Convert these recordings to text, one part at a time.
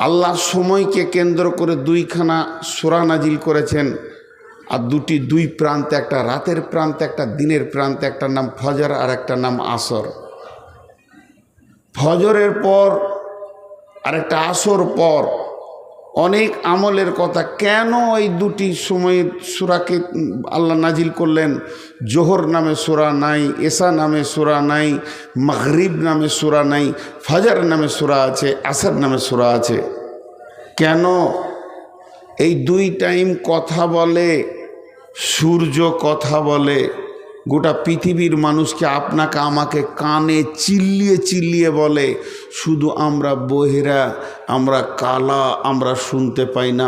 আল্লাহ সময়কে কেন্দ্র করে দুইখানা সূরা নাজিল করেছেন, আর দুই প্রান্তে, একটা রাতের প্রান্তে একটা দিনের প্রান্তে, একটা নাম ফজর আর একটা নাম আসর। ফজরের পর আর একটা আসর পর অনেক আমলের কথা। কেন এই দুটি সময়ের সূরাকে আল্লাহ নাজিল করলেন? জোহর নামে সূরা নাই, এশা নামে সূরা নাই, মাগরিব নামে সূরা নাই, ফজর নামে সূরা আছে, আসর নামে সূরা আছে। কেন? এই দুই টাইম কথা বলে, সূর্য কথা বলে, গোটা পৃথিবীর মানুষকে, আপনাকে আমাকে কানে চিল্লিয়ে চিল্লিয়ে বলে। শুধু আমরা বহিরা, আমরা কালা, আমরা শুনতে পাই না।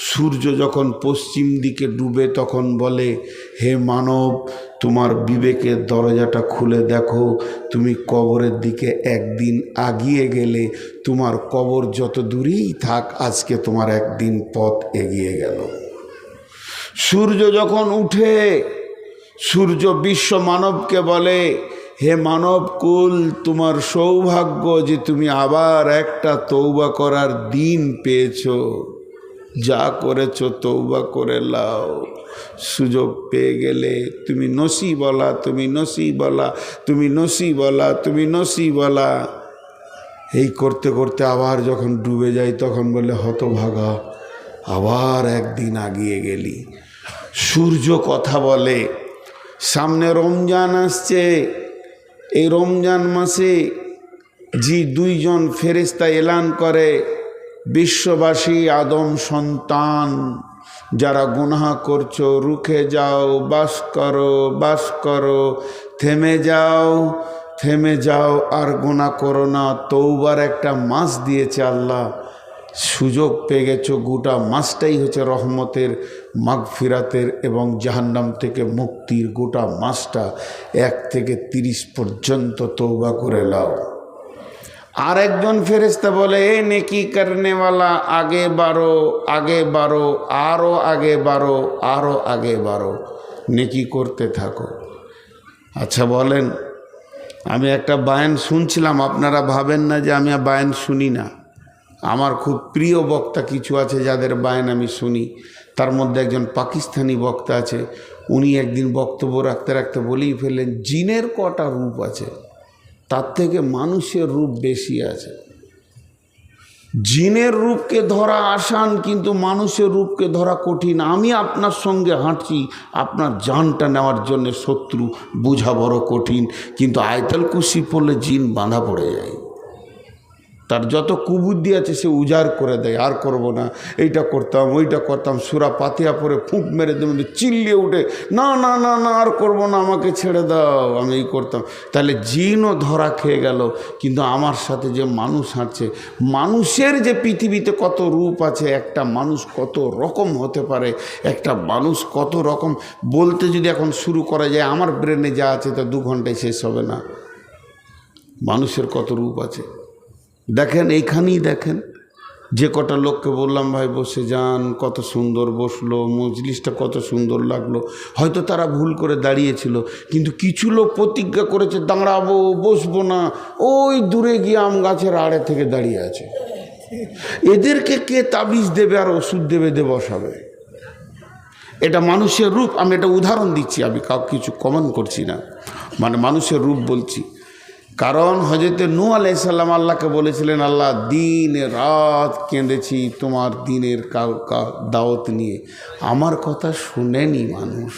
সূর্য যখন পশ্চিম দিকে ডুবে তখন বলে, হে মানব, তোমার বিবেকের দরজাটা খুলে দেখো, তুমি কবরের দিকে একদিন আগিয়ে গেলে, তোমার কবর যত দূরেই থাক, আজকে তোমার একদিন পথ এগিয়ে গেল। সূর্য যখন উঠে, সূর্য বিশ্ব মানবকে বলে, হে মানব কুল, তোমার সৌভাগ্য যে তুমি আবার একটা তওবা করার দিন পেয়েছো, যা করেছো তওবা করে লাও। সুযোগ পেয়ে গেলে তুমি নসিবলা, তুমি নসিবলা, তুমি নসিবলা, তুমি নসিবলা। এই করতে করতে আবার যখন ডুবে যায় তখন বলে, হতভাগা, আবার একদিন আগিয়ে গেলি। সূর্য কথা বলে। সামনে রমজান আসছে, এই রমজান মাসে দুইজন ফেরেশতা এলান করে, বিশ্ববাসী আদম সন্তান যারা গুনাহ করছো, রুখে যাও, বাস করো, বাস করো, থেমে যাও, থেমে যাও, আর গুনাহ করো না। তওবার একটা মাস দিয়েছে আল্লাহ, সুযোগ পেয়ে গেছো। গোটা মাসটাই হচ্ছে রহমতের, মাগফিরাতের এবং জাহান্নাম থেকে মুক্তির। গোটা মাসটা 1 থেকে 30 পর্যন্ত তওবা করে লাও। আর একজন ফেরেশতা বলে, এ নেকি করনেওয়ালা, আগে বাড়ো, আগে বাড়ো, আরও আগে বাড়ো, আরও আগে বাড়ো, নেকি করতে থাকো। আচ্ছা বলেন, আমি একটা বায়ান শুনছিলাম, আপনারা ভাবেন না যে আমি বায়ান শুনি না। আমার খুব প্রিয় বক্তা কিছু আছে যাদের বায়ান আমি শুনি। তার মধ্যে একজন পাকিস্তানি বক্তা আছে, উনি একদিন বক্তব্য রাখতে রাখতে বলেই ফেললেন, জিনের কটা রূপ আছে, তার থেকে মানুষের রূপ বেশি আছে। জিনের রূপকে ধরা আসান, কিন্তু মানুষের রূপকে ধরা কঠিন। আমি আপনার সঙ্গে হাঁটছি, আপনার জানটা নেওয়ার জন্য শত্রু বোঝা বড় কঠিন, কিন্তু আয়াতুল কুরসি পড়লে জিন বাঁধা পড়ে যায়। তার যত কুবুদ্ধি আছে সে উজাড় করে দেয়, আর করব না, এইটা করতাম, ওইটা করতাম। সূরা ফাতিহা পরে ফুঁক মেরে দেবে, চিল্লিয়ে উঠে, না না না না, আর করব না, আমাকে ছেড়ে দাও, আমি এই করতাম। তাহলে জিনও ধরা খেয়ে গেল। কিন্তু আমার সাথে যে মানুষ হাঁটছে, মানুষের যে পৃথিবীতে কত রূপ আছে, একটা মানুষ কত রকম হতে পারে, একটা মানুষ কত রকম বলতে যদি এখন শুরু করা যায়, আমার ব্রেনে যা আছে তা 2 ঘন্টায় শেষ হবে না। মানুষের কত রূপ আছে দেখেন, এইখানেই দেখেন। যে কটা লোককে বললাম ভাই বসে যান, কত সুন্দর বসলো, মজলিসটা কত সুন্দর লাগলো। হয়তো তারা ভুল করে দাঁড়িয়েছিল, কিন্তু কিছু লোক প্রতিজ্ঞা করেছে দাঁড়াবো, বসবো না, ওই দূরে গিয়ে আম গাছের আড়ে থেকে দাঁড়িয়ে আছে। এদেরকে কে তাবিজ দেবে আর ওষুধ দেবে, বসাবে? এটা মানুষের রূপ। আমি এটা উদাহরণ দিচ্ছি, আমি কাউকে কিছু কমেন্ট করছি না, মানে মানুষের রূপ বলছি। কারণ হযরত নূহ আলাইহিস সালাম আল্লাহকে বলেছিলেন, আল্লাহ দিন রাত কেঁদেছি তোমার দিনের দাওয়াত নিয়ে, আমার কথা শুনেনি মানুষ,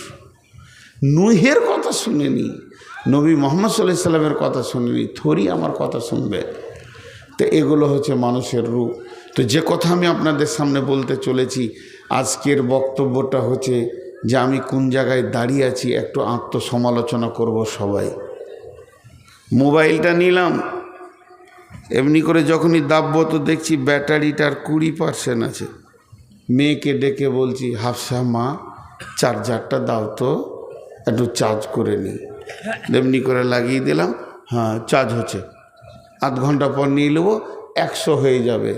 নূহের কথা শুনেনি, নবী মুহাম্মদ সাল্লাল্লাহু আলাইহি সাল্লামের কথা শুনেনি, থরি আমার কথা শুনবে? তো এগুলো হচ্ছে মানুষের রূপ। তো যে কথা আমি আপনাদের সামনে বলতে চলেছি, আজকের বক্তব্যটা হচ্ছে যে আমি কোন জায়গায় দাঁড়িয়ে আছি, একটু আত্মসমালোচনা করব সবাই। মোবাইলটা নিলাম, এমনি করে যখনই দাববো তো দেখছি ব্যাটারিটার 20% আছে। মেয়েকে ডেকে বলছি, হাফসা মা, চার্জারটা দাও তো, একটু চার্জ করে নিই। এমনি করে লাগিয়ে দিলাম, হ্যাঁ চার্জ হচ্ছে। আধ ঘন্টা পর নিয়ে নেবো, 100 হয়ে যাবে।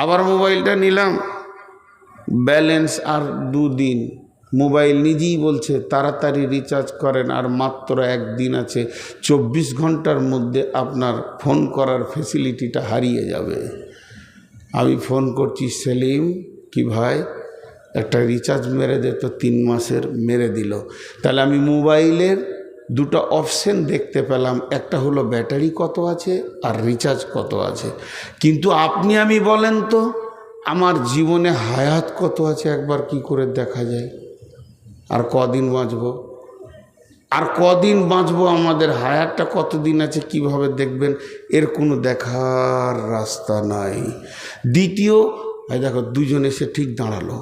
আবার মোবাইলটা নিলাম, ব্যালেন্স আর 2 দিন। মোবাইল নিজেই বলছে তাড়াতাড়ি রিচার্জ করেন, আর মাত্র 1 দিন আছে, 24 ঘন্টার মধ্যে আপনার ফোন করার ফেসিলিটিটা হারিয়ে যাবে। আমি ফোন করছি, সেলিম কি ভাই একটা রিচার্জ মেরে দে তো, 3 মাসের মেরে দিল। তাহলে আমি মোবাইলের দুটো অপশন দেখতে পেলাম, একটা হলো ব্যাটারি কত আছে আর রিচার্জ কত আছে। কিন্তু আপনি আমি বলেন তো আমার জীবনে হায়াত কত আছে একবার কি করে দেখা যায়? আর কদিন বাঁচবো, আর কদিন বাঁচবো, আমাদের হায়াতটা কতদিন আছে কিভাবে দেখবেন? এর কোনো দেখার রাস্তা নাই। দ্বিতীয়, এই দেখো দুজন এসে ঠিক দাঁড়ালো,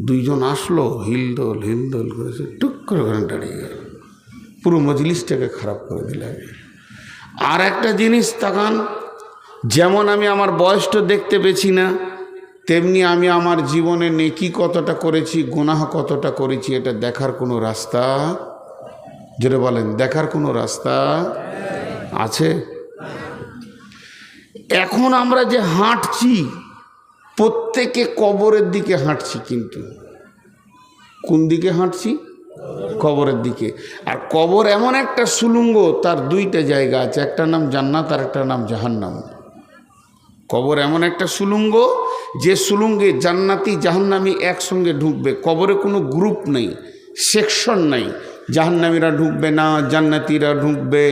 দুইজন আসলো, হিলদোল হিলদোল করেছে, টুক করে ওখানে দাঁড়িয়ে গেল, পুরো মজলিসটাকে খারাপ করে দিলাম। আর একটা জিনিস তাকান, যেমন আমি আমার বয়সটা দেখতে পেছি না, তেমনি আমি আমার জীবনে নেকি কতটা করেছি, গুনাহ কতটা করেছি, এটা দেখার কোনো রাস্তা, যেটা বলেন দেখার কোনো রাস্তা আছে? এখন আমরা যে হাঁটছি প্রত্যেকে কবরের দিকে হাঁটছি, কিন্তু কোন দিকে হাঁটছি? কবরের দিকে। আর কবর এমন একটা সুলুঙ্গ, তার দুইটা জায়গা আছে, একটা নাম জান্নাত আর একটা নাম জাহান্নাম। কবর এমন একটা সুলুঙ্গ, যে সুলুঙ্গে জান্নাতি জাহান্নামী একসঙ্গে ঢুকবে। কবরে কোনো গ্রুপ নেই, সেকশন নাই, জাহান্নামীরা ঢুকবে না জান্নাতিরা ঢুকবে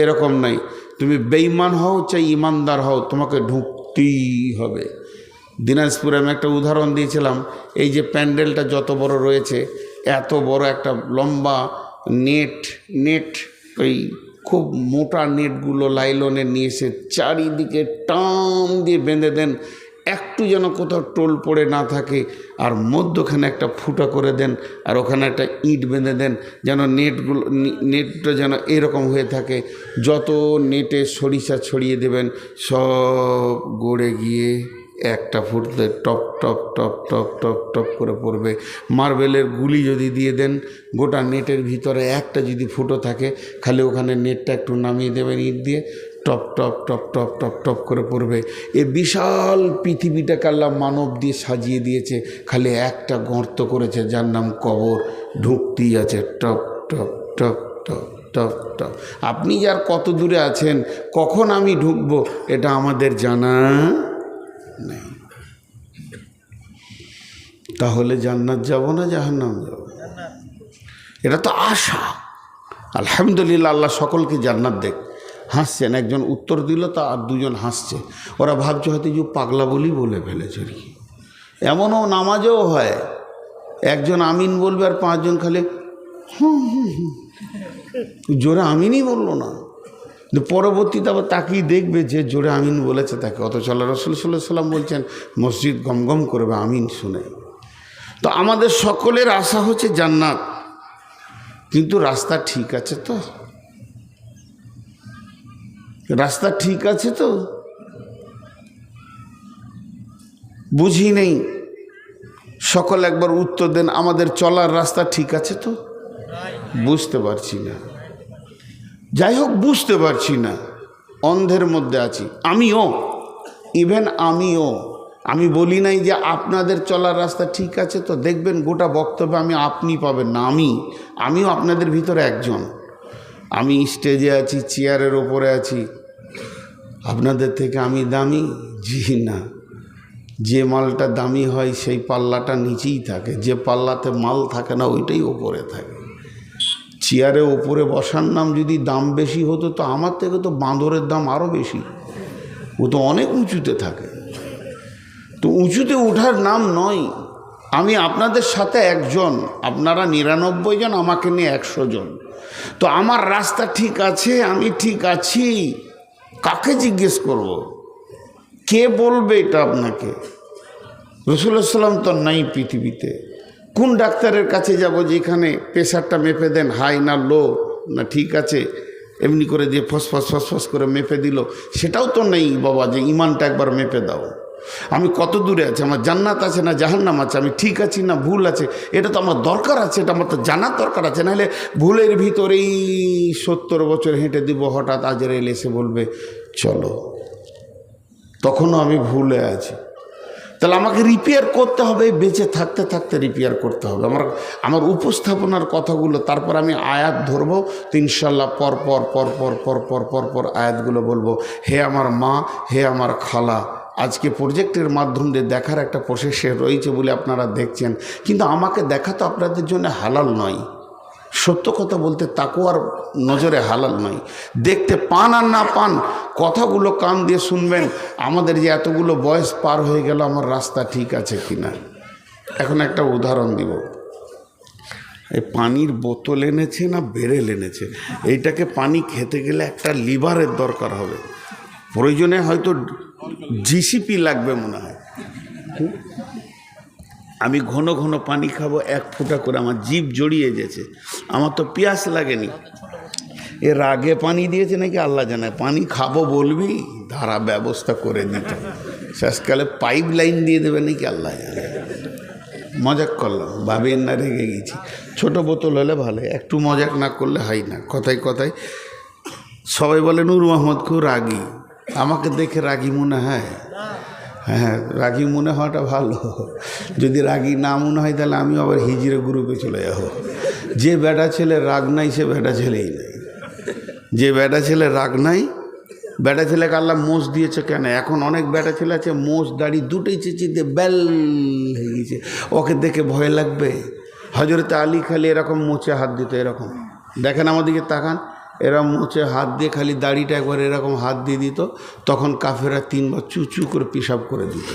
এরকম নাই। তুমি বেঈমান হও চাই ইমানদার হও, তোমাকে ঢুকতেই হবে। দিনাজপুরে আমি একটা উদাহরণ দিয়েছিলাম, এই যে প্যান্ডেলটা যত বড় রয়েছে, এত বড় একটা লম্বা নেট ওই খুব মোটা নেটগুলো লাইলনে নিয়ে এসে চারিদিকে টান দিয়ে বেঁধে দেন, একটু যেন কোথাও টোল পড়ে না থাকে, আর মধ্যখানে একটা ফুটা করে দেন, আর ওখানে একটা ইট বেঁধে দেন, যেন নেটটা যেন এরকম হয়ে থাকে। যত নেটে সরিষা ছড়িয়ে দেবেন সব গড়ে গিয়ে একটা ফুটতে top top top top top top করে পড়বে। মার্বেলের গুলি যদি দিয়ে দেন, গোটা নেটের ভিতরে একটা যদি ফুটো থাকে, খালি ওখানে নেটটা একটু নামিয়ে দেবেন ইট দিয়ে, top top top top top top করে পড়বে। এ বিশাল পৃথিবীটাকে আল্লাহ মানব দিয়ে সাজিয়ে দিয়েছে, খালি একটা গর্ত করেছে যার নাম কবর, ঢুকতেই আছে top top top top top top. আপনি যার কত দূরে আছেন, কখন আমি ঢুকবো এটা আমাদের জানা নেই। তাহলে জান্নাত যাব না জাহান্নাম যাব? এটা তো আশা। আলহামদুলিল্লাহ, আল্লাহ সকলকে জান্নাত দেখ। হাসছেন, একজন উত্তর দিল, তা আর দুজন হাসছে। ওরা ভাবছে হয়তো যে পাগলা বলি বলে ফেলেছে। এমনও নামাজেও হয়, একজন আমিন বলবে আর 5 জন খালি জোরে আমিনই বললো না, পরবর্তীতে আবার তাকেই দেখবে যে জোরে আমিন বলেছে তাকে। অথচ আল্লাহ রাসূল সাল্লাল্লাহু আলাইহি ওয়াসাল্লাম বলছেন মসজিদ গমগম করবে আমিন শুনে। তো আমাদের সকলের আশা হচ্ছে জান্নাত, কিন্তু রাস্তা ঠিক আছে তো? রাস্তা ঠিক আছে তো? বুঝি নেই। সকল একবার উত্তর দেন, আমাদের চলার রাস্তা ঠিক আছে তো? বুঝতে পারছি না। যাই হোক, বুঝতে পারছি না, অন্ধের মধ্যে আছি। আমিও, ইভেন আমিও। আমি বলি নাই যে আপনাদের চলার রাস্তা ঠিক আছে তো। দেখবেন গোটা বক্তব্যে আমি আপনি পাবেন না, আমিও আপনাদের ভিতরে একজন। আমি স্টেজে আছি, চেয়ারের ওপরে আছি, আপনাদের থেকে আমি দামি? জি না। যে মালটা দামি হয় সেই পাল্লাটা নিচেই থাকে, যে পাল্লাতে মাল থাকে না ওইটাই ওপরে থাকে। চেয়ারে ওপরে বসার নাম যদি দাম বেশি হতো, তো আমার থেকে তো বাঁদরের দাম আরও বেশি, ও তো অনেক উঁচুতে থাকে। তো উঁচুতে ওঠার নাম নয়। আমি আপনাদের সাথে একজন, আপনারা 99 জন, আমাকে নিয়ে 100 জন। তো আমার রাস্তা ঠিক আছে, আমি ঠিক আছি, কাকে জিজ্ঞেস করব? কে বলবে এটা আপনাকে? রাসূলুল্লাহ সাল্লাল্লাহু আলাইহি ওয়াসাল্লাম তো নাই পৃথিবীতে। কোন ডাক্তারের কাছে যাব যেখানে প্রেশারটা মেপে দেন, হাই না লো না ঠিক আছে, এমনি করে দিয়ে ফসফস ফসফস করে মেপে দিল? সেটাও তো নেই বাবা, যে ইমানটা একবার মেপে দাও। আমি কত দূরে আছি, আমার জান্নাত আছে না জাহান্নাম আছে, আমি ঠিক আছি না ভুল আছে, এটা তো আমার দরকার আছে, এটা আমার তো জানার দরকার আছে। নাহলে ভুলের ভিতরেই 70 বছর হেঁটে দিব, হঠাৎ আজরাইল এসে বলবে চলো, তখনও আমি ভুলে আছি। তাহলে আমাকে রিপেয়ার করতে হবে, বেঁচে থাকতে থাকতে রিপেয়ার করতে হবে আমার উপস্থাপনার কথাগুলো। তারপর আমি আয়াত ধরবো, তো ইনশাল্লাহ পর পর আয়াতগুলো বলবো। হে আমার মা, হে আমার খালা, আজকে প্রজেক্টের মাধ্যম দিয়ে দেখার একটা প্রসেসে রয়েছে বলে আপনারা দেখছেন, কিন্তু আমাকে দেখা তো আপনাদের জন্য হালাল নয়। সত্য কথা বলতে তাকওয়ার নজরে হালাল নয়। দেখতে পান আর না পান, কথাগুলো কান দিয়ে শুনবেন। আমাদের যে এতগুলো বয়স পার হয়ে গেল, আমার রাস্তা ঠিক আছে কিনা। এখন একটা উদাহরণ দিব। এই পানির বোতল এনেছে না বেরেল এনেছে, এইটাকে পানি খেতে গেলে একটা লিভারের দরকার হবে, প্রয়োজনে হয়তো জিসিপি লাগবে মনে হয়। আমি ঘন ঘন পানি খাবো, এক ফোঁটা করে, আমার জিভ জড়িয়ে গেছে। আমার তো পিয়াস লাগেনি, এর আগে পানি দিয়েছে নাকি আল্লাহ জানে। পানি খাবো বলবি, ধারা ব্যবস্থা করে দিত, শেষকালে পাইপ লাইন দিয়ে দেবে নাকি আল্লাহ জানে। মজাক করলাম, ভাবেন না, রেগে গেছি। ছোট বোতল হলে ভালো, একটু মজাক না করলে হয় না। কথায় কথায় সবাই বলে নূর মোহাম্মদ খুব রাগী, আমাকে দেখে রাগী মনে হয়? হ্যাঁ, রাগী মনে হওয়াটা ভালো। যদি রাগী না মনে হয় তাহলে আমি আবার হিজড়ে গ্রুপে চলে যাব। যে বেটা ছেলে রাগ নাই সে বেটা ছেলেই নাই। যে বেটা ছেলে রাগ নাই, বেটা ছেলেকে আল্লাহ মোষ দিয়েছে কেন? এখন অনেক বেটা ছেলে আছে মোষ দাড়ি দুটোই চেঁচিতে বেল হয়ে গেছে, ওকে দেখে ভয় লাগবে। হজরত আলী খালি এরকম মোচে হাত দিত, এরকম দেখেন আমাদেরকে তাকান, এরকম মোচে হাত দিয়ে খালি দাড়িটা একবার এরকম হাত দিয়ে দিত, তখন কাফেরা 3 বার চুচু করে পেশাব করে দিত।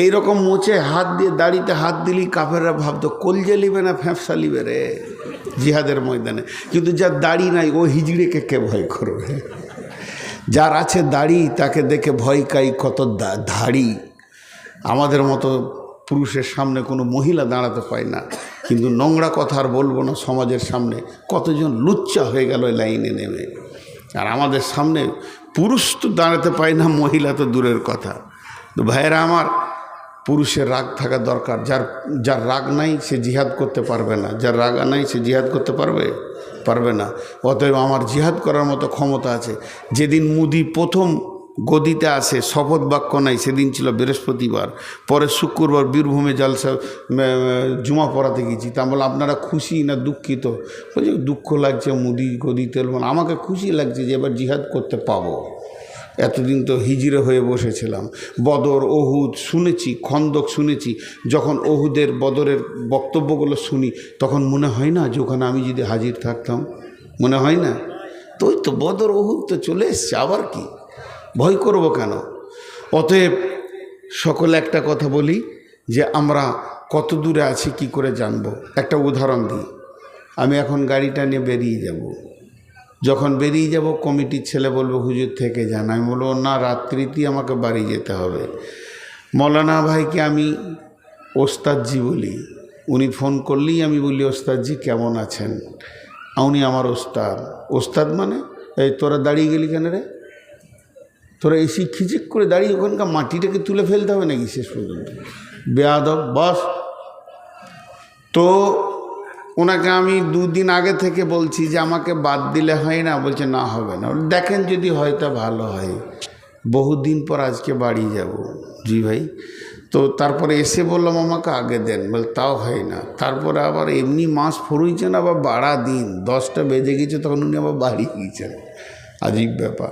এইরকম মোচে হাত দিয়ে দাড়িতে হাত দিলি কাফেররা ভাবতো কলজে লিবে না ফ্যাঁপসা লিবে রে জিহাদের ময়দানে। কিন্তু যার দাড়ি নাই ও হিজড়েকে কে ভয় করবে? যার আছে দাড়ি তাকে দেখে ভয় কাই কত ধাড়ি। আমাদের মতো পুরুষের সামনে কোনো মহিলা দাঁড়াতে পায় না, কিন্তু নোংরা কথা আর বলবো না, সমাজের সামনে কতজন লুচ্চা হয়ে গেল লাইনে নেমে। আর আমাদের সামনে পুরুষ তো দাঁড়াতে পায় না, মহিলা তো দূরের কথা। তো ভাইয়েরা আমার, পুরুষের রাগ থাকা দরকার। যার রাগ নাই সে জিহাদ করতে পারবে না, যার রাগ নাই সে জিহাদ করতে পারবে না। অতএব আমার জিহাদ করার মতো ক্ষমতা আছে। যেদিন মুদি প্রথম গদিতে আসে, শপথ বাক্য নাই, সেদিন ছিল বৃহস্পতিবার, পরে শুক্রবার বীরভূমে জালসা জুমা পড়াতে গেছি। তা বলে আপনারা খুশি না দুঃখিত? বলছি দুঃখ লাগছে, মুদি গদিতে। আমাকে খুশি লাগছে যে এবার জিহাদ করতে পাবো। এতদিন তো হিজড়ে হয়ে বসেছিলাম। বদর, ওহুদ শুনেছি, খন্দক শুনেছি। যখন ওহুদের বদরের বক্তব্যগুলো শুনি তখন মনে হয় না যে ওখানে আমি যদি হাজির থাকতাম? মনে হয় না? তো ওই তো বদর ওহুদ তো চলে এসছে, আবার কি ভয় করব কেন? অতএব সকলে একটা কথা বলি যে আমরা কত দূরে আছি কি করে জানবো? একটা উদাহরণ দিই। আমি এখন গাড়িটা নিয়ে বেরিয়ে যাব। যখন বেরিয়ে যাব কমিটির ছেলে বলবো হুজুর থেকে যান। আমি বলবো না, রাত্রিতেই আমাকে বাড়ি যেতে হবে। মৌলানা ভাইকে আমি ওস্তাদজি বলি, উনি ফোন করলেই আমি বলি ওস্তাদজি কেমন আছেন? উনি আমার ওস্তাদ। ওস্তাদ মানে এই তোরা দাঁড়িয়ে গেলি কেন রে? তোরা এসি খিচিক করে দাঁড়িয়ে ওখানকার মাটিটাকে তুলে ফেলতে হবে নাকি শেষ পর্যন্ত? বেয়াদব বস। তো ওনাকে আমি 2 দিন আগে থেকে বলছি যে আমাকে বাদ দিলে হয় না? বলছে না হবে না। দেখেন যদি হয় তা ভালো হয়, বহুদিন পর আজকে বাড়ি যাব। জি ভাই। তো তারপরে এসে বললাম আমাকে আগে দেন, বল তাও হয় না। তারপরে আবার এমনি মাস ফুরুইছেন, আবার বাড়া দিন 10টা বেজে গেছে, তখন উনি আবার বাড়ি গিয়েছেন। আজীব ব্যাপার।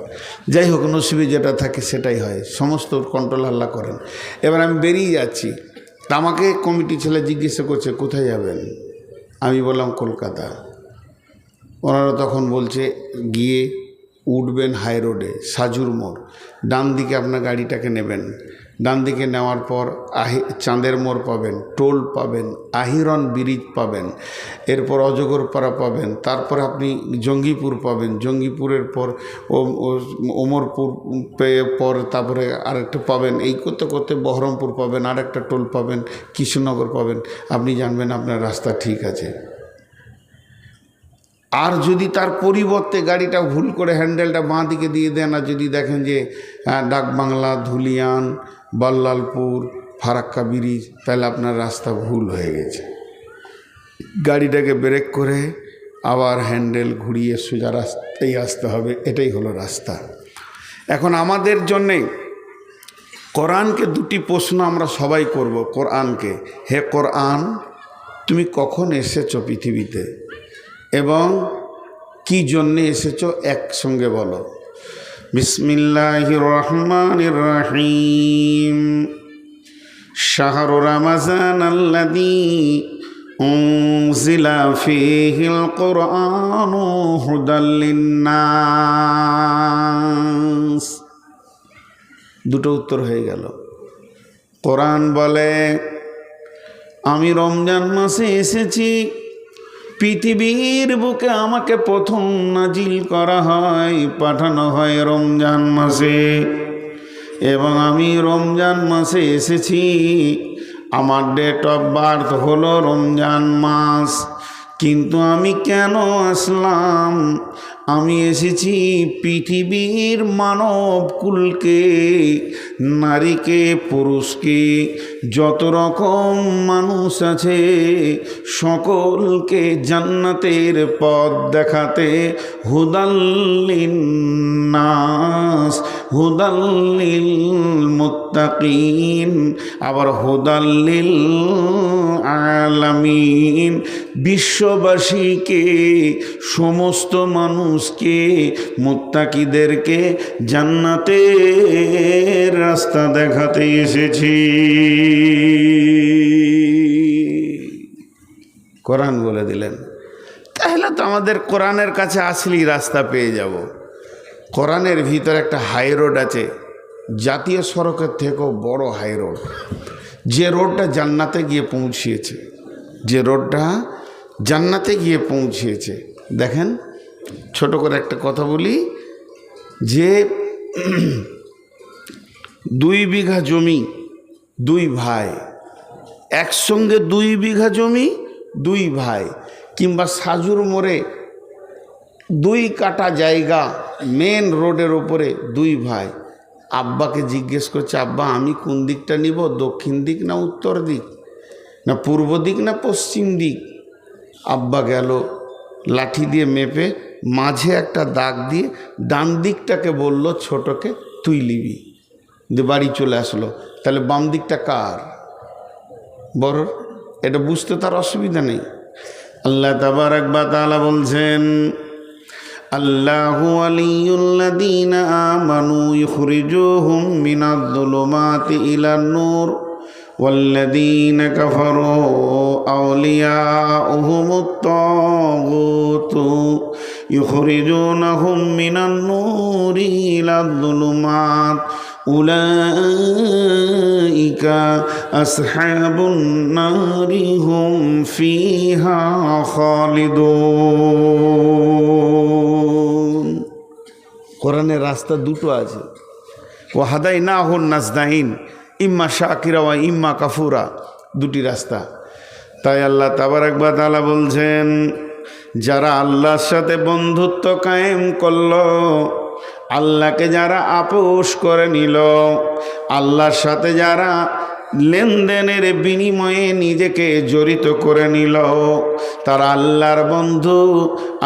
যাই হোক, নসিবে যেটা থাকে সেটাই হয়, সমস্ত কন্ট্রোল আল্লাহ করেন। এবার আমি বেরিয়ে যাচ্ছি, তা আমাকে কমিটি ছেলে জিজ্ঞাসা করছে কোথায় যাবেন? আমি বললাম কলকাতা। ওনারা তখন বলছে গিয়ে উঠবেন হাই রোডে, সাজুর মোড়, ডান দিকে আপনার গাড়িটাকে নেবেন। ডান দিকে নেওয়ার পর চাঁদের মোড় পাবেন, টোল পাবেন, আহিরন ব্রিজ পাবেন, এরপর অজগরপাড়া পাবেন, তারপর আপনি জঙ্গিপুর পাবেন, জঙ্গিপুরের পর ওমরপুর পর তারপরে আরেকটা পাবেন। এই করতে করতে বহরমপুর পাবেন, আরেকটা টোল পাবেন, কৃষ্ণনগর পাবেন। আপনি জানবেন আপনার রাস্তা ঠিক আছে। আর যদি তার পরিবর্তে গাড়িটা ভুল করে হ্যান্ডেলটা বাঁ দিকে দিয়ে দেন, আর যদি দেখেন যে ডাকবাংলা, ধুলিয়ান, বল্লালপুর, ফারাক্কা ব্রিজ, তাহলে আপনার রাস্তা ভুল হয়ে গেছে। গাড়িটাকে ব্রেক করে আবার হ্যান্ডেল ঘুরিয়ে সোজা রাস্তায় আসতে হবে। এটাই হলো রাস্তা। এখন আমাদের জন্যে কোরআনকে 2টি প্রশ্ন আমরা সবাই করব। কোরআনকে, হে কোরআন তুমি কখন এসেছো পৃথিবীতে এবং কি জন্যে এসেছো একসঙ্গে বলো। বিসমিল্লাহির রহমানির রহিম। শাহরু রমজান আল্লাযী উনজিলা ফীহিল কুরআনু হুদাল লিন্নাস। দুটো উত্তর হয়ে গেল। কোরআন বলে আমি রমজান মাসে এসেছি, পৃথিবীর বুকে আমাকে প্রথম নাজিল করা হয়, পাঠানো হয় রমজান মাসে, এবং আমি রমজান মাসে এসেছি। আমার ডেট অফ বার্থ হলো রমজান মাস। কিন্তু আমি কেন আসলাম? আমি এসেছি পৃথিবীর মানব কুলকে, নারীকে, পুরুষকে, যত রকম মানুষ আছে সকলকে জান্নাতের পথ দেখাতে। হুদাল্লিন্নাস, হুদাল্লিল মুত্তাকিন, আবার হুদাল্লিল আলামিন। বিশ্ববাসীকে, সমস্ত মানুষকে, মুত্তাকিদেরকে জান্নাতের রাস্তা দেখাতে এসেছি। কোরআন বলে দিলেন। তাহলে তো আমাদের কোরআনের কাছে আসলেই রাস্তা পেয়ে যাব। কোরআনের ভিতরে একটা হাই রোড আছে, জাতীয় সড়কের থেকেও বড় হাই রোড, যে রোডটা জান্নাতে গিয়ে পৌঁছিয়েছে, যে রোডটা জান্নাতে গিয়ে পৌঁছিয়েছে। দেখেন, ছোট করে একটা কথা বলি, যে 2 বিঘা জমি, 2 ভাই একসঙ্গে, 2 বিঘা জমি 2 ভাই, কিংবা সাজুর মোড়ে 2 কাটা জায়গা মেন রোডের ওপরে 2 ভাই আব্বাকে জিজ্ঞেস করছে, আব্বা আমি কোন দিকটা নিব, দক্ষিণ দিক না উত্তর দিক, না পূর্ব দিক না পশ্চিম দিক? আব্বা গেল লাঠি দিয়ে মেপে মাঝে একটা দাগ দিয়ে ডান দিকটাকে বলল ছোটকে তুই লিবি, দিয়ে বাড়ি চলে আসলো। তাহলে বাম দিকটা কার? বড়। এটা বুঝতে তার অসুবিধা নেই। আল্লাহ তাবারাক ওয়া তাআলা বলছেন, আল্লাহু ওয়ালিয়ুল্লাযীনা আমানু ইখরিজুহুম মিনাজ-যুলুমাতি ইলান-নূর ওয়াল্লাযীনা কাফারু আউলিয়াউহুমুত-তাগুতু ইখরিজুনাহুম মিনান-নূরি ইলাজ-যুলুমাত উলাইকা আসহাবুন নারি হুম ফিহা খালিদুন। কোরআনের রাস্তা দুটো আছে। ওয়া হাদাইনাহুন নাজদাইন, ইম্মা শাকিরা ওয়া ইম্মা কাফুরা, দুটি রাস্তা। তাই আল্লাহ তাবারাক ওয়া তাআলা বলছেন, যারা আল্লাহর সাথে বন্ধুত্ব কায়েম করলো, আল্লাহকে যারা আপোষ করে নিল, আল্লাহর সাথে যারা লেনদেনের বিনিময়ে নিজেকে জড়িত করে নিল, তারা আল্লাহর বন্ধু।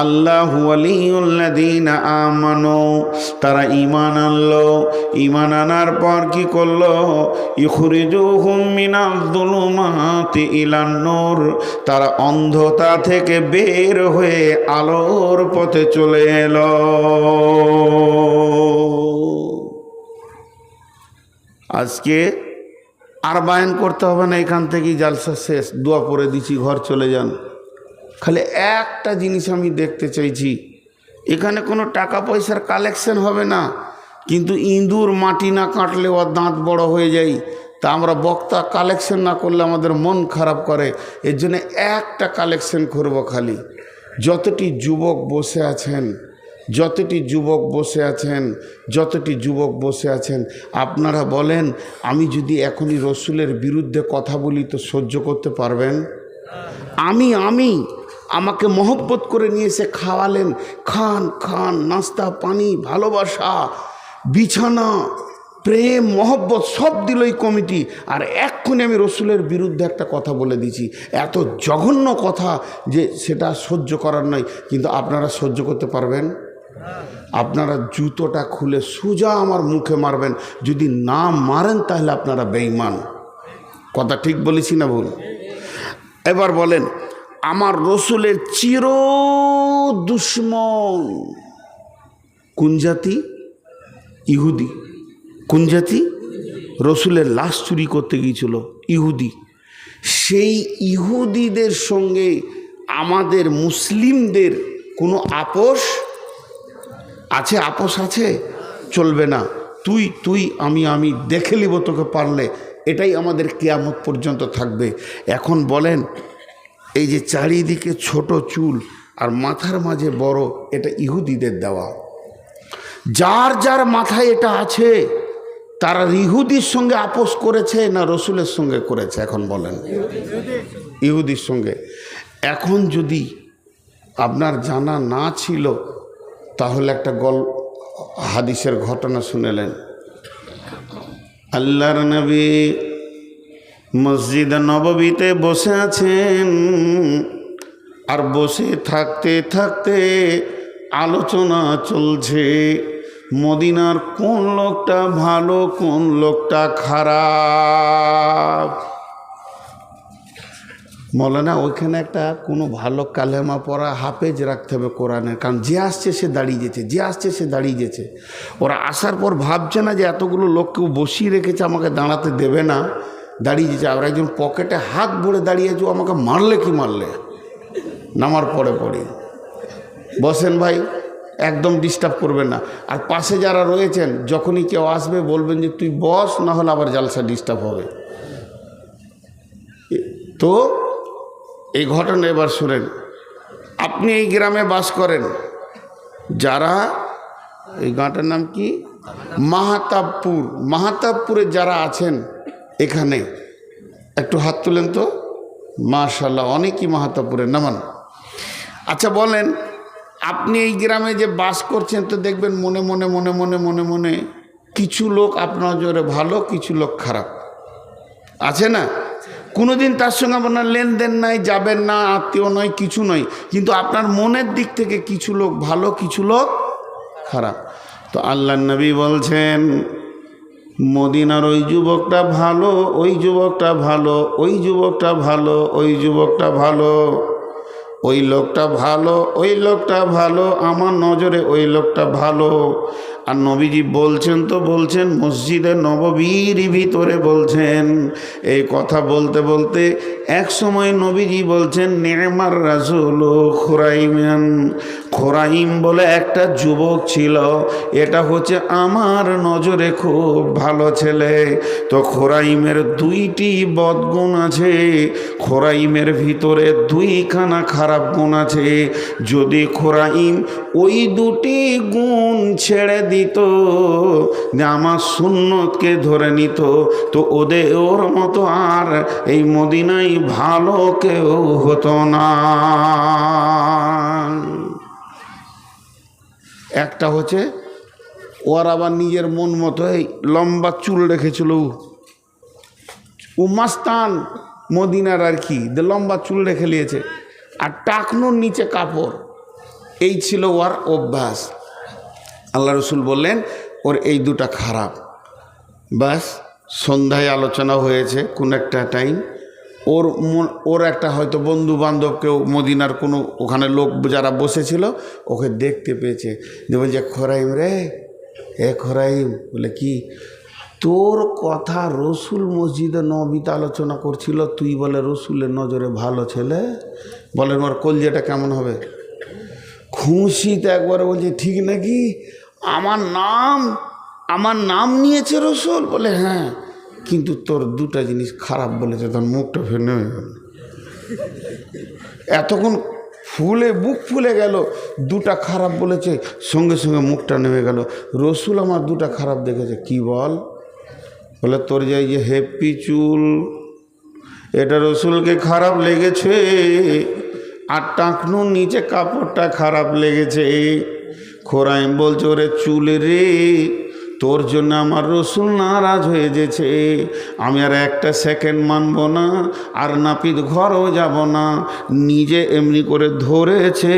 আল্লাহু ওয়ালিয়ুল্লাযীনা আমানু, তারা ঈমান আনলো। ঈমান আনার পর কি করলো? ইখরিজুহুম মিনাজ-যুলুমাতি ইলান-নূর, তারা অন্ধতা থেকে বের হয়ে আলোর পথে চলে এলো। আজকে আর বায়ান করতে হবে না, এখান থেকেই জালসা শেষ, দোয়া পড়ে দিচ্ছি, ঘর চলে যান। খালি একটা জিনিস আমি দেখতে চাইছি, এখানে কোনো টাকা পয়সার কালেকশন হবে না, কিন্তু ইঁদুর মাটি না কাটলে ওর দাঁত বড় হয়ে যায়। তা আমরা বক্তা কালেকশন না করলে আমাদের মন খারাপ করে, এর জন্য একটা কালেকশন করব। খালি যতটি যুবক বসে আছেন, যতটি যুবক বসে আছেন, যতটি যুবক বসে আছেন, আপনারা বলেন, আমি যদি এখনই রসুলের বিরুদ্ধে কথা বলি তো সহ্য করতে পারবেন? আমাকে মহব্বত করে নিয়ে এসে খাওয়ালেন, খান খান, নাস্তা পানি, ভালোবাসা, বিছানা, প্রেম, মহব্বত সব দিল এই কমিটি, আর এক্ষুনি আমি রসুলের বিরুদ্ধে একটা কথা বলে দিছি, এত জঘন্য কথা যে সেটা সহ্য করার নয়। কিন্তু আপনারা সহ্য করতে পারবেন? আপনারা জুতোটা খুলে সোজা আমার মুখে মারবেন, যদি না মারেন তাহলে আপনারা বেঈমান। কথা ঠিক বলেছি না ভুল? এবার বলেন, আমার রসুলের চির দুশ্মন কোন জাতি? ইহুদি। কোন জাতি? রসুলের লাশ চুরি করতে গিয়েছিল ইহুদি। সেই ইহুদিদের সঙ্গে আমাদের মুসলিমদের কোনো আপোষ আছে? আপোষ আছে? চলবে না। তুই তুই আমি আমি, দেখে নিব তোকে পারলে, এটাই আমাদের কিয়ামত পর্যন্ত থাকবে। এখন বলেন, এই যে চারিদিকে ছোট চুল আর মাথার মাঝে বড়, এটা ইহুদিদের দেওয়া। যার যার মাথায় এটা আছে তারা ইহুদির সঙ্গে আপোষ করেছে না রসুলের সঙ্গে করেছে? এখন বলেন, ইহুদির সঙ্গে। এখন যদি আপনার জানা না ছিল তাহলে একটা হাদিসের ঘটনা শুনেলেন। আল্লাহর নবী মসজিদ নববীতে বসে আছেন, আর বসে থাকতে থাকতে আলোচনা চলছে মদিনার কোন লোকটা ভালো, কোন লোকটা খারাপ। মৌলানা ওইখানে একটা কোনো ভালো কালেমা পড়া হাফেজ রাখতে হবে কোরআনের, কারণ যে আসছে সে দাঁড়িয়ে যেছে, যে আসছে সে দাঁড়িয়ে যেছে। ওরা আসার পর ভাবছে না যে এতগুলো লোককেও বসিয়ে রেখেছে, আমাকে দাঁড়াতে দেবে না, দাঁড়িয়ে যেছে। আর একজন পকেটে হাত ভরে দাঁড়িয়েছে, আমাকে মারলে কি মারলে, নামার পরে পরে বসেন ভাই, একদম ডিস্টার্ব করবেন না। আর পাশে যারা রয়েছেন যখনই কেউ আসবে বলবেন যে তুই বস, না হলে আবার জালসা ডিস্টার্ব হবে। তো এই ঘটনা এবার শুনেন। আপনি এই গ্রামে বাস করেন, যারা, এই গাঁটার নাম কি, মাহাতাবপুর, মাহাতাবপুরে যারা আছেন এখানে একটু হাত তুলেন তো। মাশাআল্লাহ, অনেকই মাহাতাবপুরের, নামান। আচ্ছা বলেন, আপনি এই গ্রামে যে বাস করছেন তো দেখবেন মনে মনে মনে মনে মনে মনে কিছু লোক আপনার জোরে ভালো, কিছু লোক খারাপ, আছে না? কোনোদিন তার সঙ্গে আপনার লেনদেন নাই, যাবেন না, আত্মীয় নয়, কিছু নয়, কিন্তু আপনার মনের দিক থেকে কিছু লোক ভালো, কিছু লোক খারাপ। তো আল্লাহর নবী বলছেন মদিনার ওই যুবকটা ভালো, ওই যুবকটা ভালো, ওই যুবকটা ভালো, ওই যুবকটা ভালো, ওই লোকটা ভালো, ওই লোকটা ভালো, আমার নজরে ওই লোকটা ভালো। আর নবীজি বলছেন তো বলছেন মসজিদে নববীর ভিতরে বলছেন। এই কথা বলতে বলতে এক সময় নবীজি বলছেন নেমার রাসূল খুরাইমান, খুরাইম বলে একটা যুবক ছিল, এটা হচ্ছে আমার নজরে খুব ভালো ছেলে। তো খুরাইমের দুইটি বদগুণ আছে, খুরাইমের ভিতরে দুইখানা খারাপ গুণ আছে। যদি খুরাইম ওই দুটি গুণ ছেড়ে দিত, আমার সুন্নতকে ধরে নিত, তো ওর মতো আর এই মদিনায় ভালো কেউ হতো না। একটা হচ্ছে ওর আবার নিজের মন মতো এই লম্বা চুল রেখেছিল, ও মাস্তান মদিনার আর কি, লম্বা চুল রেখে নিয়েছে, আর টাকনোর নিচে কাপড়, এই ছিল ওর অভ্যাস। আল্লাহ রসুল বললেন ওর এই দুটা খারাপ। বাস সন্ধ্যায় আলোচনা হয়েছে কোন একটা টাইম, ওর একটা হয়তো বন্ধু বান্ধব কেউ মদিনার কোনো ওখানে লোক যারা বসেছিল ওকে দেখতে পেয়েছে, যে বলছে খোরাইম রে, এ খোরাইম, বলে কি তোর কথা রসুল মসজিদে নবীতে আলোচনা করছিল, তুই বলে রসুলের নজরে ভালো ছেলে। বলেন ওর কলজেটা কেমন হবে? খুশিতে একবারে বলছে ঠিক নাকি, আমার নাম নিয়েছে রসুল, বলে হ্যাঁ, কিন্তু তোর দুটা জিনিস খারাপ বলেছে। তখন মুখটা ফের নেমে গেল, এতক্ষণ বুক ফুলে গেল, দুটা খারাপ বলেছে, সঙ্গে সঙ্গে মুখটা নেমে গেল। রসুল আমার দুটা খারাপ দেখেছে। কি বল? বলে তোর যে হেপি চুল, এটা রসুলকে খারাপ লেগেছে, আর টাকনুর নিচে কাপড়টা খারাপ লেগেছে। খোরাইম বলছে ওরে চুল রে, তোর জন্য আমার রসুল নারাজ হয়ে যেছে, আমি আর একটা সেকেন্ড মানব না, আর নাপিত ঘরও যাব না। নিজে এমনি করে ধরেছে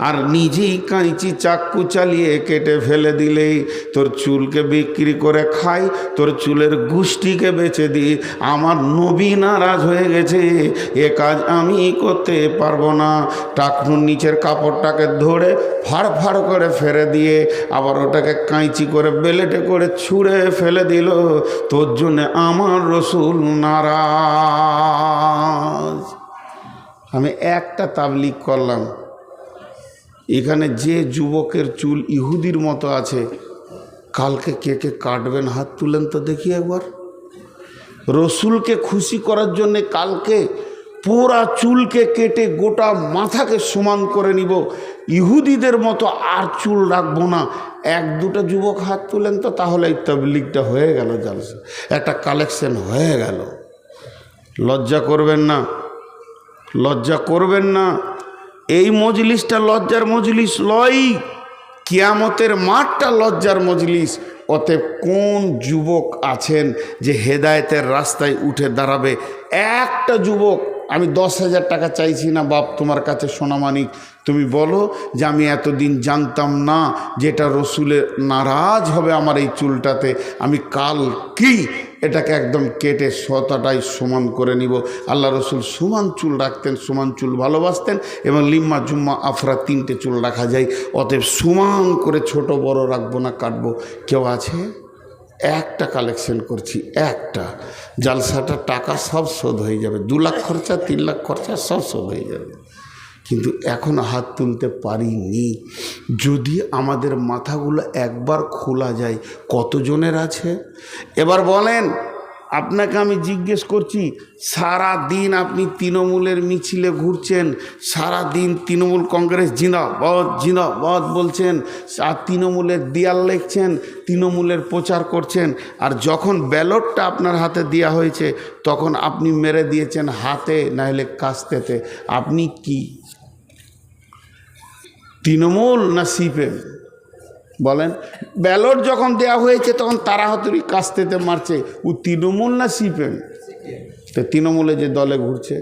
আর নিজেই কাঁচি চাক্কু চালিয়ে কেটে ফেলে দিলে তোর চুলকে বিক্রি করে খাই, তোর চুলের গুষ্টিকে বেচে দিই, আমার নবী নারাজ হয়ে গেছে, এ কাজ আমি করতে পারবো না। টাকনুর নিচের কাপড়টাকে ধরে ফাড় ফাড় করে ফেলে দিয়ে আবার ওটাকে কাঁচি করে বেলেটে করে ছুঁড়ে ফেলে দিল, তোর জন্য আমার রসুল নারাজ। আমি একটা তাবলীগ করলাম, এখানে যে যুবকের চুল ইহুদির মতো আছে, কালকে কে কে কাটবেন হাত তুলেন তো দেখি একবার। রসুলকে খুশি করার জন্যে কালকে পুরা চুলকে কেটে গোটা মাথাকে সমান করে নিব, ইহুদিদের মতো আর চুল রাখবো না। এক দুটো যুবক হাত তুলেন তো, তাহলে এই তাবলীগটা হয়ে গেল, জালসা একটা কালেকশন হয়ে গেল। লজ্জা করবেন না, লজ্জা করবেন না। এই মজলিসটা লজ্জার মজলিস লয়, কিয়ামতের মাঠটা লজ্জার মজলিস। অতএব কোন যুবক আছেন যে হেদায়েতের রাস্তায় উঠে দাঁড়াবে? একটা যুবক, আমি 10,000 টাকা চাইছি না বাপ তোমার কাছে সোনামানিক, তুমি বলো যে আমি এতদিন জানতাম না যেটা রসুলের নারাজ হবে আমার এই চুলটাতে, আমি কাল কি এটাকে একদম কেটে শতটাই সমান করে নিব। আল্লাহ রসুল সমান চুল রাখতেন, সমান চুল ভালোবাসতেন, এবং লিম্মা জুম্মা আফরা 3টে চুল রাখা যায়। অতএব সমান করে ছোট বড় রাখবো না, কাটবো। কেউ আছে? একটা কালেকশন করছি, একটা জালসাটা টাকা সব শোধ হয়ে যাবে, 2 লাখ খরচা 3 লাখ খরচা সব শোধ হয়ে যাবে। কিন্তু এখনও হাত তুলতে পারিনি। যদি আমাদের মাথাগুলো একবার খোলা যায়, কতজনের আছে? এবার বলেন, আপনাকে আমি জিজ্ঞেস করছি, সারা দিন আপনি তৃণমূলের মিছিলে ঘুরছেন, সারা দিন তৃণমূল কংগ্রেস জিন্দাবাদ জিন্দাবাদ বলছেন, আর তৃণমূলের দেয়াল লিখছেন, তৃণমূলের প্রচার করছেন, আর যখন ব্যালটটা আপনার হাতে দেওয়া হয়েছে তখন আপনি মেরে দিয়েছেন হাতে, নাহলে কাস্তেতে। আপনি কি তৃণমূল না সিপিএম? বলেন, ব্যালট যখন দেওয়া হয়েছে তখন তারা হাতুড়ি কাস্তেতে মারছে, ও তৃণমূল না সিপিএম? তো তৃণমূলে যে দলে ঘুরছে।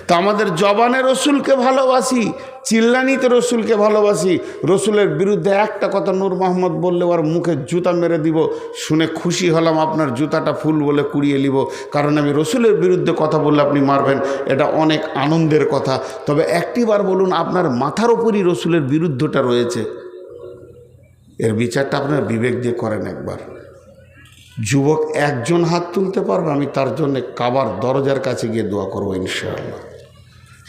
তো আমাদের জবানে রসুলকে ভালোবাসি, চিল্লানিতে রসুলকে ভালোবাসি, রসুলের বিরুদ্ধে একটা কথা নূর মোহাম্মদ বললে ওর মুখে জুতা মেরে দিব, শুনে খুশি হলাম, আপনার জুতাটা ফুল বলে কুড়িয়ে নিব, কারণ আমি রসুলের বিরুদ্ধে কথা বললে আপনি মারবেন, এটা অনেক আনন্দের কথা। তবে একটিবার বলুন, আপনার মাথার উপরই রসুলের বিরুদ্ধটা রয়েছে, এর বিচারটা আপনার বিবেক দিয়ে করেন একবার। যুবক একজন হাত তুলতে পারবে, আমি তার জন্য কাবার দরজার কাছে গিয়ে দোয়া করবো, ইনশাআল্লাহ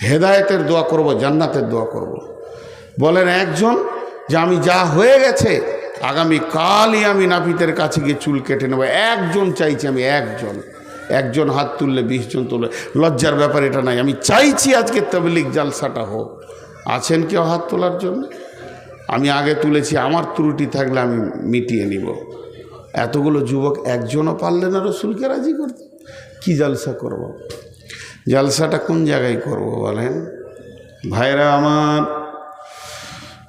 হেদায়েতের দোয়া করব, জান্নাতের দোয়া করব। বলেন একজন, যে আমি যা হয়ে গেছে আগামী কালই আমি নাপিতের কাছে গিয়ে চুল কেটে নেব। একজন চাইছি আমি, একজন হাত তুললে 20 জন তুললে লজ্জার ব্যাপার এটা নাই। আমি চাইছি আজকে তাবলীগ জালসাটা হোক। আছেন কেউ হাত তোলার জন্য? আমি আগে তুলেছি, আমার ত্রুটি থাকলে আমি মিটিয়ে নিব। এতগুলো যুবক একজনও পারলে না রসুলকে রাজি করতে। কি জালসা করব? জালসাটা কোন জায়গায় করব বলেন ভাইরা আমার?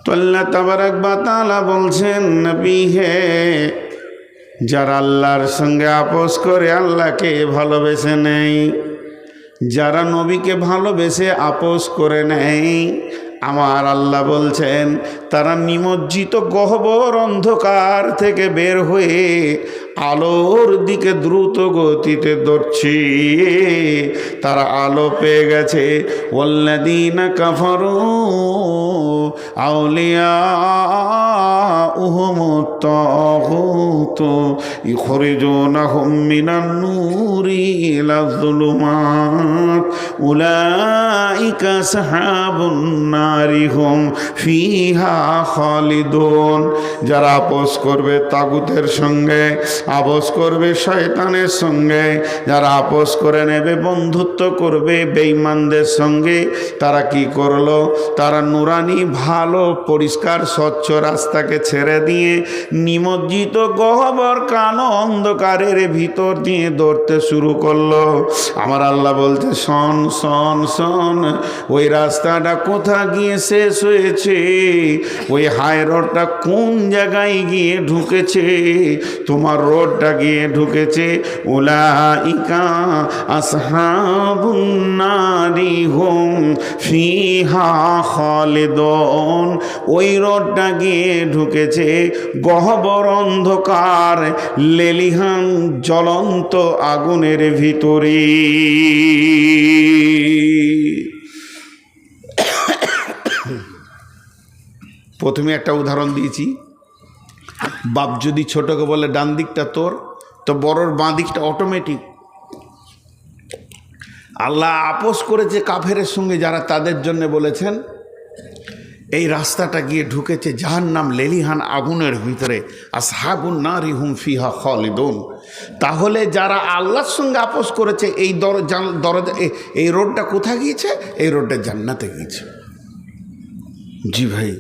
তো আল্লাহ তাবারাক ওয়া তাআলা বলছেন, নবী হে, যারা আল্লাহর সঙ্গে আপোষ করে আল্লাহকে ভালোবেসে নেয়, যারা নবীকে ভালোবেসে আপোষ করে নেয়, আমার আল্লাহ বলছেন তারা নিমজ্জিত গহ্বর অন্ধকার থেকে বের হয়ে আলোর দিকে দ্রুত গতিতে দৌড়ছে। তারা আলো পেয়ে গেছে। ওয়াল্লাযীনা কাফারু আউলিয়াউহুমুত তাগুতু ইখরিজুনাহুম মিনান নূরি ইলায যুলুমাত উলাইকা আসহাবুন নারি হুম ফিহা খালিদুন। যারা আপোষ করবে তাগুতের সঙ্গে, আপোষ করবে শয়তানের সঙ্গে, যারা আপোষ করে নেবে, বন্ধুত্ব করবে বেঈমানদের সঙ্গে, তারা কি করলো? তারা নুরানি ভালো পরিষ্কার স্বচ্ছ রাস্তাকে ছেড়ে দিয়ে নিমজ্জিত গহ্বর কালো অন্ধকারের ভিতর দিয়ে দৌড়তে শুরু করলো। আমার আল্লাহ বলতে, শোন শোন শোন, ওই রাস্তাটা কোথা গিয়ে শেষ হয়েছে, ওই হাই রোডটা কোন জায়গায় গিয়ে ঢুকেছে, তোমার রোডটা গিয়ে ঢুকেছে উলাইকা আসহাবুন নারি হুম ফিহা খালিদুন। ওই রোডটা গিয়ে ঢুকেছে গহ্বর অন্ধকার লেলিহান জ্বলন্ত আগুনের ভিতরে। প্রথমে একটা উদাহরণ দিয়েছি, বাপ যদি ছোটকে বলে ডান দিকটা তোর, তো বড়র বাঁ দিকটা অটোমেটিক। আল্লাহ আপোষ করেছে কাফেরের সঙ্গে যারা, তাদের জন্য বলেছেন এই রাস্তাটা গিয়ে ঢুকেছে জাহান্নাম লেলিহান আগুনের ভিতরে, আসহাবুন নারি হুম ফিহা খালিদুন। তাহলে যারা আল্লাহর সঙ্গে আপোষ করেছে এই দরজা, এই রোডটা কোথায় গিয়েছে? এই রোডটা জান্নাতে গিয়েছে। জি ভাই,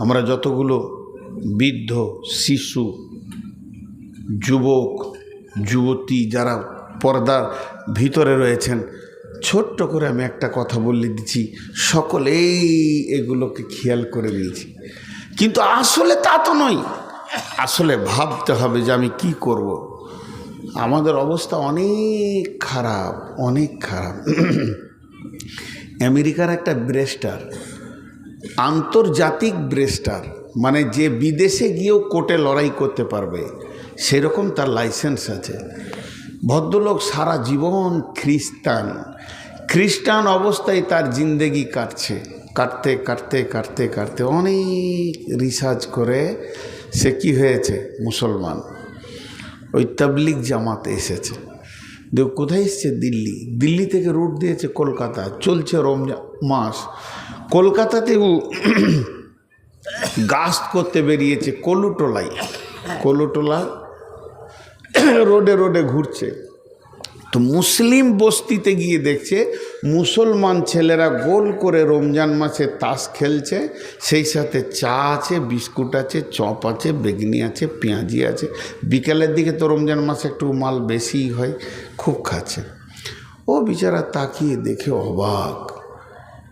আমরা যতগুলো বৃদ্ধ, শিশু, যুবক, যুবতী যারা পর্দার ভিতরে রয়েছেন, ছোট্ট করে আমি একটা কথা বলে দিচ্ছি, সকলেই এগুলোকে খেয়াল করে নিয়েছি, কিন্তু আসলে তা তো নয়। আসলে ভাবতে হবে যে আমি কি করব। আমাদের অবস্থা অনেক খারাপ, অনেক খারাপ। আমেরিকার একটা ব্রেস্টার, আন্তর্জাতিক ব্রেস্টার, মানে যে বিদেশে গিয়েও কোর্টে লড়াই করতে পারবে সেরকম তার লাইসেন্স আছে। ভদ্রলোক সারা জীবন খ্রিস্টান অবস্থায় তার জিন্দেগি কাটতে কাটতে কাটতে কাটতে অনেক রিসার্চ করে সে কি হয়েছে, মুসলমান। ওই তাবলিগ জামাতে এসেছে। দেখ কোথায় এসছে? দিল্লি থেকে রুট দিয়েছে কলকাতা, চলছে রমজান মাস। কলকাতাতেও গাস্ত করতে বেরিয়েছে কলুটোলা রোডে রোডে ঘুরছে। তো মুসলিম বস্তিতে গিয়ে দেখছে মুসলমান ছেলেরা গোল করে রমজান মাসে তাস খেলছে, সেই সাথে চা আছে, বিস্কুট আছে, চপ আছে, বেগনি আছে, পেঁয়াজি আছে। বিকালের দিকে তো রমজান মাসে একটু মাল বেশিই হয়, খুব খাচ্ছে। ও বেচারা তাকিয়ে দেখে অবাক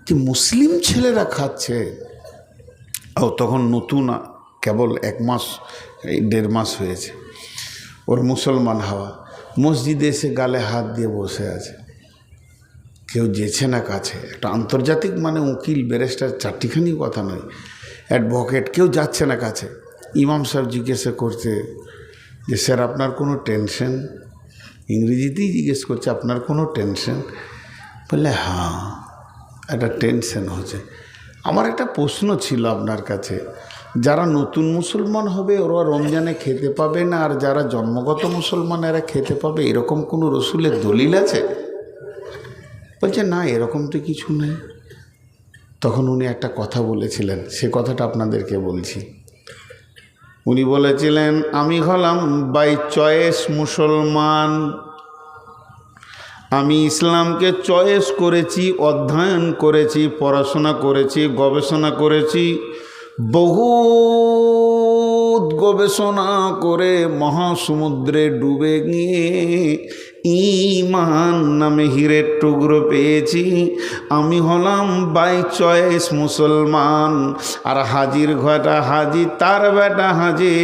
যে মুসলিম ছেলেরা খাচ্ছে। ও তখন নতুন, কেবল 1 মাস 1.5 মাস হয়েছে ওর মুসলমান হওয়া। মসজিদে এসে গালে হাত দিয়ে বসে আছে, কেউ যেছে না কাছে। একটা আন্তর্জাতিক মানে উকিল, ব্যারিস্টার, চারটিখানি কথা নয়, অ্যাডভোকেট, কেউ যাচ্ছে না কাছে। ইমাম সাহেব জিজ্ঞাসা করছে যে স্যার আপনার কোনো টেনশন? ইংরেজিতেই জিজ্ঞেস করছে আপনার কোনো টেনশন? বললে হ্যাঁ, একটা টেনশন হচ্ছে। আমার একটা প্রশ্ন ছিল আপনার কাছে, যারা নতুন মুসলমান হবে ওরা রমজানে খেতে পাবে না, আর যারা জন্মগত মুসলমান এরা খেতে পাবে, এরকম কোনো রসুলের দলিল আছে? বলছে না, এরকম তো কিছু নেই। তখন উনি একটা কথা বলেছিলেন, সে কথাটা আপনাদেরকে বলছি। উনি বলেছিলেন আমি হলাম বাই চয়েস মুসলমান, আমি ইসলামকে চয়েস করেছি, অধ্যয়ন করেছি, পড়াশোনা করেছি, গবেষণা করেছি। বহুত গবেষণা করে মহাসমুদ্রে ডুবে গিয়ে ঈমান নামে হীরের টুকরো পেয়েছি। আমি হলাম বাই চয়েস মুসলমান। আর হাজির ঘটা হাজি, তার বেটা হাজি,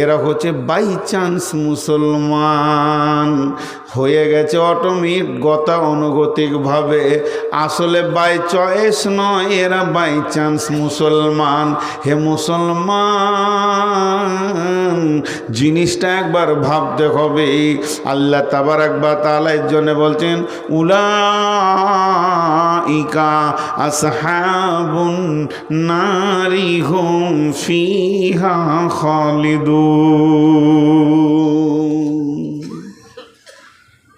এরা হচ্ছে বাই চান্স মুসলমান। হয়ে গেছে অটোমেটিক গতা অনুগতিকভাবে, আসলে বাই চয়েস নয়, এরা বাই চান্স মুসলমান। হে মুসলমান, জিনিসটা একবার ভাবতে হবে। আল্লাহ তাবারাক ওয়া তাআলা এর জন্য বলছেন উলাইকা আসহাবুন নারি হুম ফিহা খালিদুন।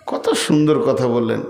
কত সুন্দর কথা বললেন।